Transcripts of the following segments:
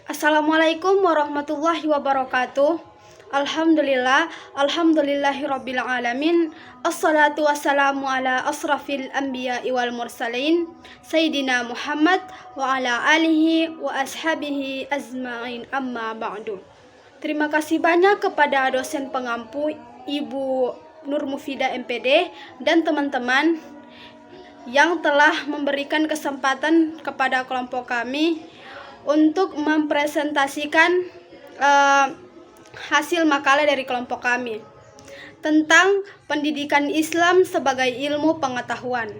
Assalamualaikum warahmatullahi wabarakatuh. Alhamdulillahirabbil alamin. Assalatu wassalamu ala asrafil anbiya'i wal mursalin Sayyidina Muhammad wa ala alihi wa ashabihi azma'in, amma ba'du. Terima kasih banyak kepada dosen pengampu Ibu Nur Mufidah MPD dan teman-teman yang telah memberikan kesempatan kepada kelompok kami untuk mempresentasikan hasil makalah dari kelompok kami tentang pendidikan Islam sebagai ilmu pengetahuan.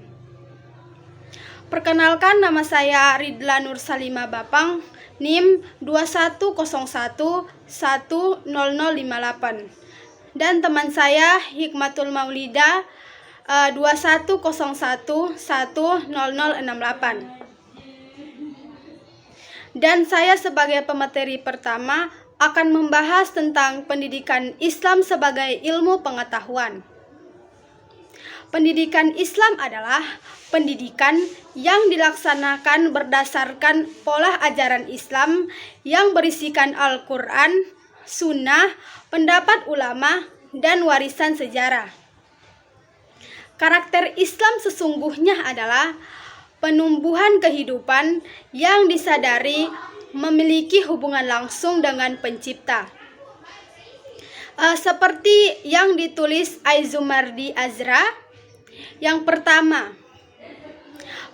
Perkenalkan, nama saya Ridla Nur Salima Bapang, NIM 2101100058, dan teman saya Hikmatul Maulida 2101100068. Dan saya sebagai pemateri pertama akan membahas tentang pendidikan Islam sebagai ilmu pengetahuan. Pendidikan Islam adalah pendidikan yang dilaksanakan berdasarkan pola ajaran Islam yang berisikan Al-Quran, Sunnah, pendapat ulama, dan warisan sejarah. Karakter Islam sesungguhnya adalah penumbuhan kehidupan yang disadari memiliki hubungan langsung dengan pencipta. Seperti yang ditulis Aizumardi Azra, yang pertama,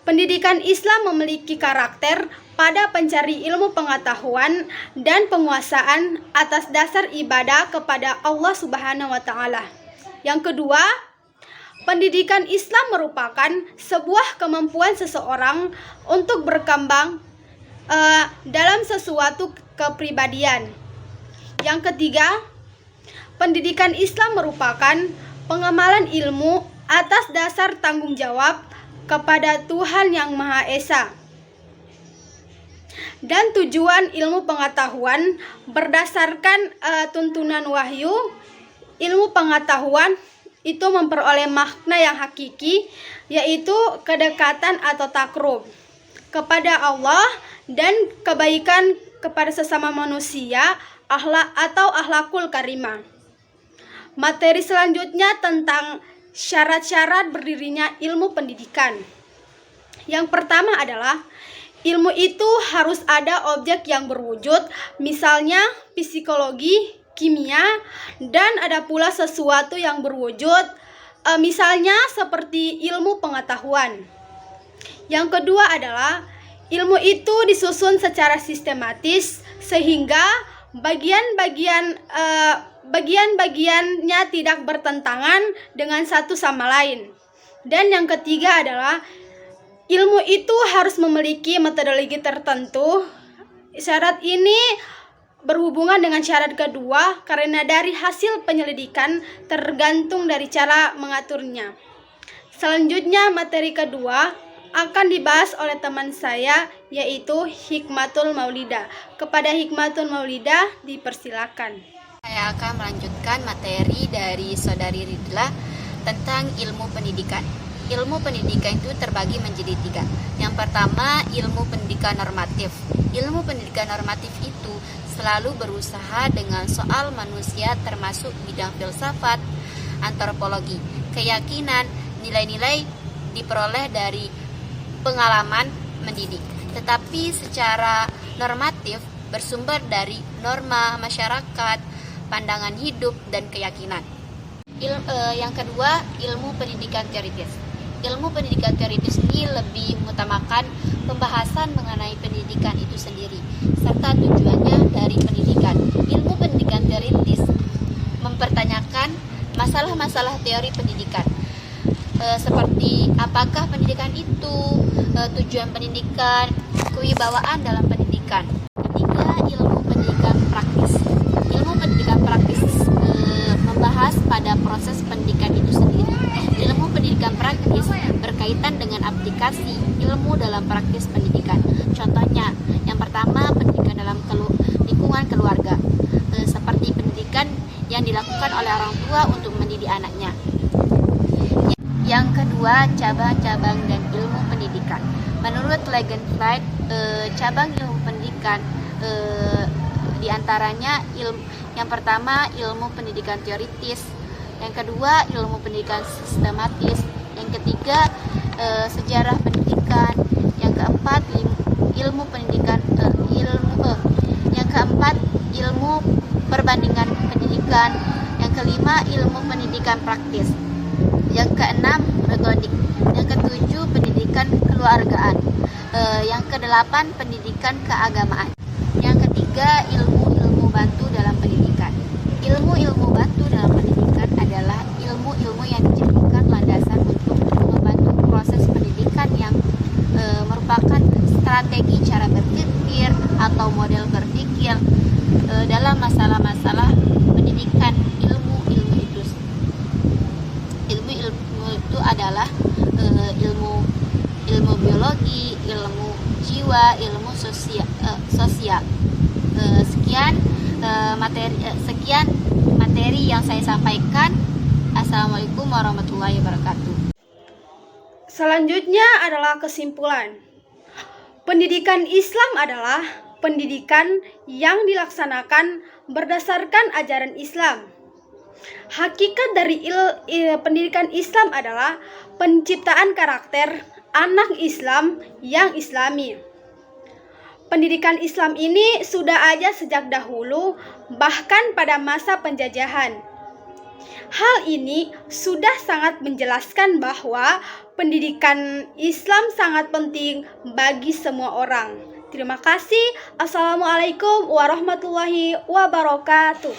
pendidikan Islam memiliki karakter pada pencari ilmu pengetahuan dan penguasaan atas dasar ibadah kepada Allah Subhanahu wa Ta'ala. Yang kedua, pendidikan Islam merupakan sebuah kemampuan seseorang untuk berkembang dalam sesuatu kepribadian. Yang ketiga, pendidikan Islam merupakan pengamalan ilmu atas dasar tanggung jawab kepada Tuhan Yang Maha Esa. Dan tujuan ilmu pengetahuan berdasarkan tuntunan wahyu. Ilmu pengetahuan itu memperoleh makna yang hakiki, yaitu kedekatan atau takrub kepada Allah dan kebaikan kepada sesama manusia, akhlakul karimah. Materi selanjutnya tentang syarat-syarat berdirinya ilmu pendidikan. Yang pertama adalah ilmu itu harus ada objek yang berwujud, misalnya psikologi, kimia, dan ada pula sesuatu yang berwujud, misalnya seperti ilmu pengetahuan. Yang kedua adalah ilmu itu disusun secara sistematis sehingga bagian-bagiannya tidak bertentangan dengan satu sama lain. Dan yang ketiga adalah ilmu itu harus memiliki metodologi tertentu. Syarat ini berhubungan dengan syarat kedua karena dari hasil penyelidikan tergantung dari cara mengaturnya. Selanjutnya materi kedua akan dibahas oleh teman saya, yaitu Hikmatul Maulida. Kepada Hikmatul Maulida dipersilakan. Saya akan melanjutkan materi dari Saudari Ridla tentang ilmu pendidikan. Ilmu pendidikan itu terbagi menjadi 3. Yang pertama, ilmu pendidikan normatif. Ilmu pendidikan normatif itu selalu berusaha dengan soal manusia termasuk bidang filsafat, antropologi, keyakinan, nilai-nilai diperoleh dari pengalaman mendidik. Tetapi secara normatif bersumber dari norma masyarakat, pandangan hidup, dan keyakinan. Yang kedua, ilmu pendidikan teoritis. Ilmu pendidikan teoritis ini lebih mengutamakan pembahasan mengenai pendidikan itu sendiri serta tujuannya dari pendidikan. Ilmu pendidikan teoritis mempertanyakan masalah-masalah teori pendidikan, seperti apakah pendidikan itu, tujuan pendidikan, kewibawaan dalam pendidikan. Ketiga, ilmu pendidikan praktis. Ilmu pendidikan praktis membahas pada proses pendidikan itu sendiri. Ilmu pendidikan praktis berkaitan dengan aplikasi ilmu dalam praktis pendidikan. Contohnya, yang pertama, pendidikan dalam lingkungan keluarga, seperti pendidikan yang dilakukan oleh orang tua untuk mendidik anaknya. Yang kedua, cabang-cabang dan ilmu pendidikan. Menurut Langenfeld, cabang ilmu pendidikan Di antaranya yang pertama ilmu pendidikan teoritis, yang kedua ilmu pendidikan sistematis, yang ketiga sejarah pendidikan, yang keempat ilmu pendidikan yang keempat ilmu perbandingan pendidikan, yang kelima ilmu pendidikan praktis, yang keenam metodik, yang ketujuh pendidikan keluargaan, yang kedelapan pendidikan keagamaan, yang ketiga ilmu bantu dalam pendidikan. Ilmu bantu dalam pendidikan adalah ilmu-ilmu yang dijadikan landasan untuk membantu proses pendidikan yang merupakan strategi cara berpikir atau model berpikir dalam masalah-masalah pendidikan. Ilmu itu adalah ilmu biologi, ilmu jiwa, ilmu sosial. Sekian materi yang saya sampaikan. Assalamualaikum warahmatullahi wabarakatuh. Selanjutnya adalah kesimpulan. Pendidikan Islam adalah pendidikan yang dilaksanakan berdasarkan ajaran Islam. Hakikat dari pendidikan Islam adalah penciptaan karakter anak Islam yang islami. Pendidikan Islam ini sudah ada sejak dahulu, bahkan pada masa penjajahan. Hal ini sudah sangat menjelaskan bahwa pendidikan Islam sangat penting bagi semua orang. Terima kasih. Assalamualaikum warahmatullahi wabarakatuh.